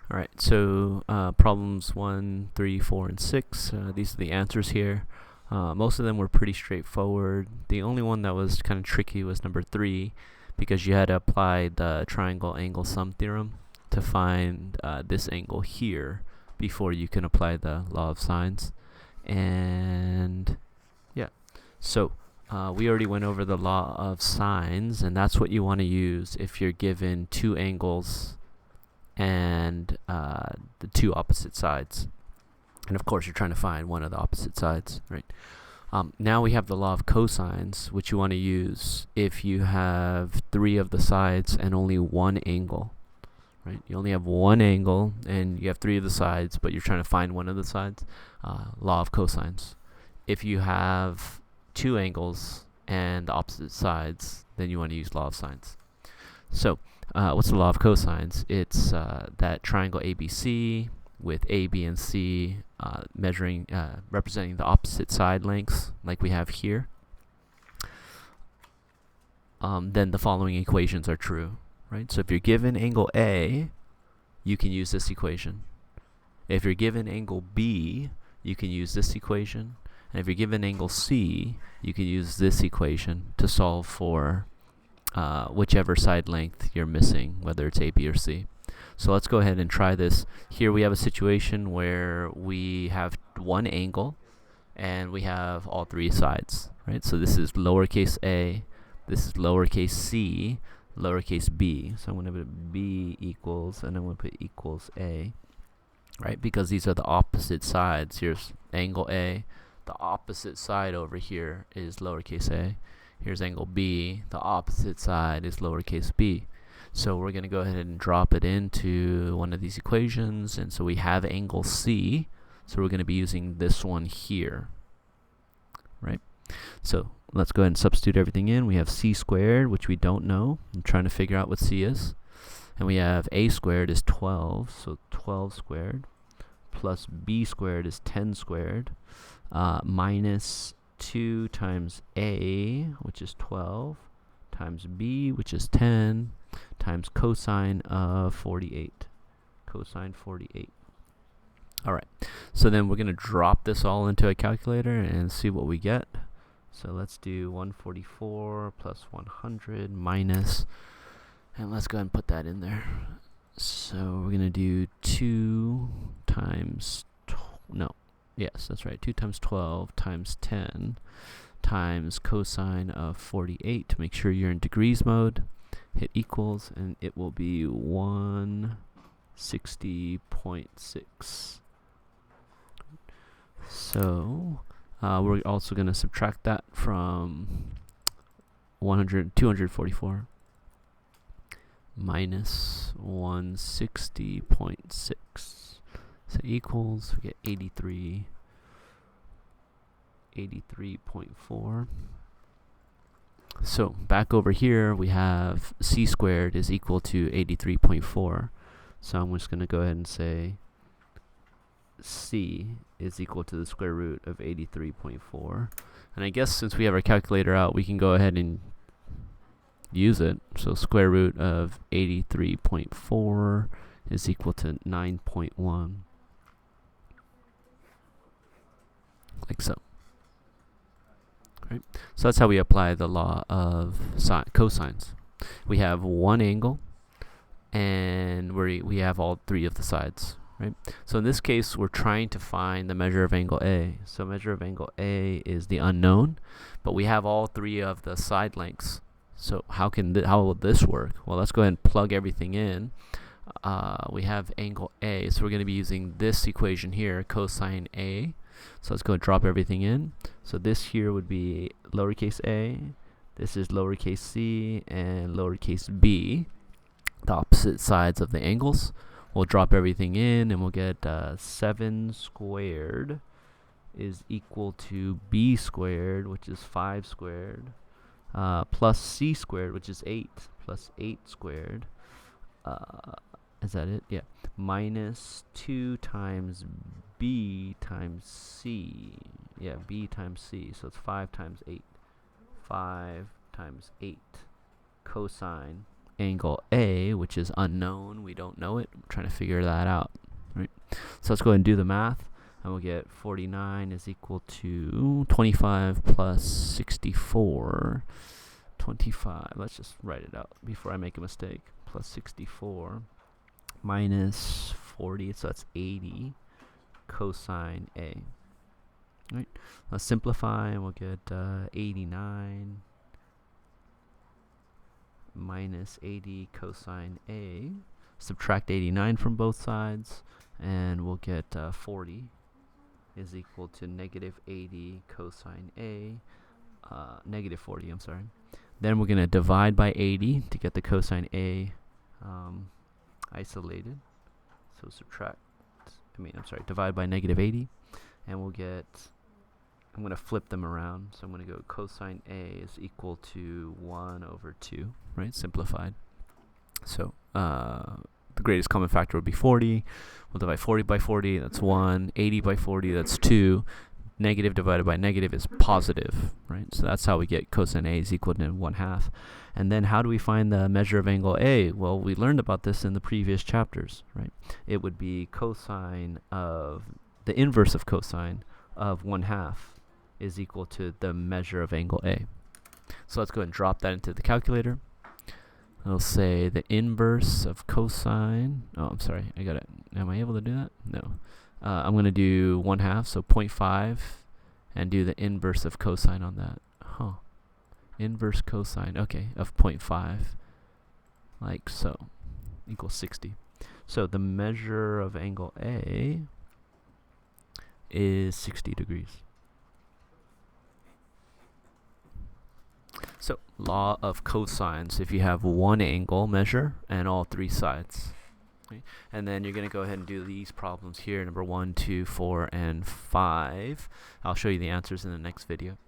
All right, so problems 1, 3, 4, and 6, these are the answers here. Most of them were pretty straightforward. The only one that was kind of tricky was number 3, because you had to apply the triangle angle sum theorem to find this angle here before you can apply the law of sines. And yeah, so we already went over the law of sines, and that's what you want to use if you're given two angles and the two opposite sides. And of course, you're trying to find one of the opposite sides, right? Now we have the law of cosines, which you want to use if you have three of the sides and only one angle, right? You only have one angle and you have three of the sides, but you're trying to find one of the sides. Law of cosines. If you have two angles and the opposite sides, then you want to use law of sines. So, what's the law of cosines? It's that triangle ABC with A, B, and C representing the opposite side lengths, like we have here. Then the following equations are true, right? So if you're given angle A, you can use this equation. If you're given angle B, you can use this equation. And if you're given angle C, you can use this equation to solve for whichever side length you're missing, whether it's A, B, or C. So let's go ahead and try this. Here we have a situation where we have one angle and we have all three sides, right? So this is lowercase a, this is lowercase c, lowercase b. So I'm going to put b equals, and I'm going to put equals a, right? Because these are the opposite sides. Here's angle A. The opposite side over here is lowercase a. Here's angle B. The opposite side is lowercase b. So we're going to go ahead and drop it into one of these equations. And so we have angle C. So we're going to be using this one here, right? So let's go ahead and substitute everything in. We have c squared, which we don't know. I'm trying to figure out what c is. And we have a squared is 12, so 12 squared, plus b squared is 10 squared, minus 2 times a, which is 12, times b, which is 10, times cosine of 48. Cosine 48. All right, so then we're going to drop this all into a calculator and see what we get. So let's do 144 plus 100 minus, and let's go ahead and put that in there. So we're going to do 2 times, yes, that's right, 2 times 12 times 10 times cosine of 48. Make sure you're in degrees mode. Hit equals, and it will be 160.6. So we're also going to subtract that from 244 minus 160.6. So equals, we get 83.4. So back over here, we have c squared is equal to 83.4. So I'm just going to go ahead and say c is equal to the square root of 83.4. And I guess since we have our calculator out, we can go ahead and use it. So square root of 83.4 is equal to 9.1. Like so. Right? So that's how we apply the law of cosines. We have one angle, and we have all three of the sides. Right? So in this case, we're trying to find the measure of angle A. So measure of angle A is the unknown, but we have all three of the side lengths. So how will this work? Well, let's go ahead and plug everything in. We have angle A, so we're going to be using this equation here, cosine A. So let's go and drop everything in. So this here would be lowercase a, this is lowercase c, and lowercase b, the opposite sides of the angles. We'll drop everything in, and we'll get 7 squared is equal to b squared, which is 5 squared, plus c squared, which is 8, plus 8 squared. Is that it? Yeah. Minus 2 times b times c. Yeah, b times c. So it's 5 times 8. 5 times 8 cosine angle A, which is unknown. We don't know it. We're trying to figure that out. Right? So let's go ahead and do the math. And we'll get 49 is equal to 25 plus 64. 25, let's just write it out before I make a mistake. Plus 64 minus 40, so that's 80 cosine A. Right? Let's simplify and we'll get 89 minus 80 cosine A. Subtract 89 from both sides and we'll get 40 is equal to negative 80 cosine A, negative 40, I'm sorry. Then we're going to divide by 80 to get the cosine A isolated. So divide by negative 80, and we'll get, I'm going to flip them around. So I'm going to go cosine A is equal to 1 over 2, right? Simplified. So the greatest common factor would be 40. We'll divide 40 by 40, that's 1. 80 by 40, that's 2. Negative divided by negative is positive, right? So that's how we get cosine A is equal to 1/2. And then how do we find the measure of angle A? Well, we learned about this in the previous chapters, right? It would be cosine of, the inverse of cosine of 1/2 is equal to the measure of angle A. So let's go ahead and drop that into the calculator. I'll say the inverse of cosine, oh, I'm sorry, I got it. Am I able to do that? No. I'm going to do 1/2, so 0.5, and do the inverse of cosine on that. Inverse cosine, okay, of 0.5, like so, equals 60. So the measure of angle A is 60 degrees. So, law of cosines, if you have one angle, measure, and all three sides. Okay. And then you're going to go ahead and do these problems here, number 1, 2, 4, and 5. I'll show you the answers in the next video.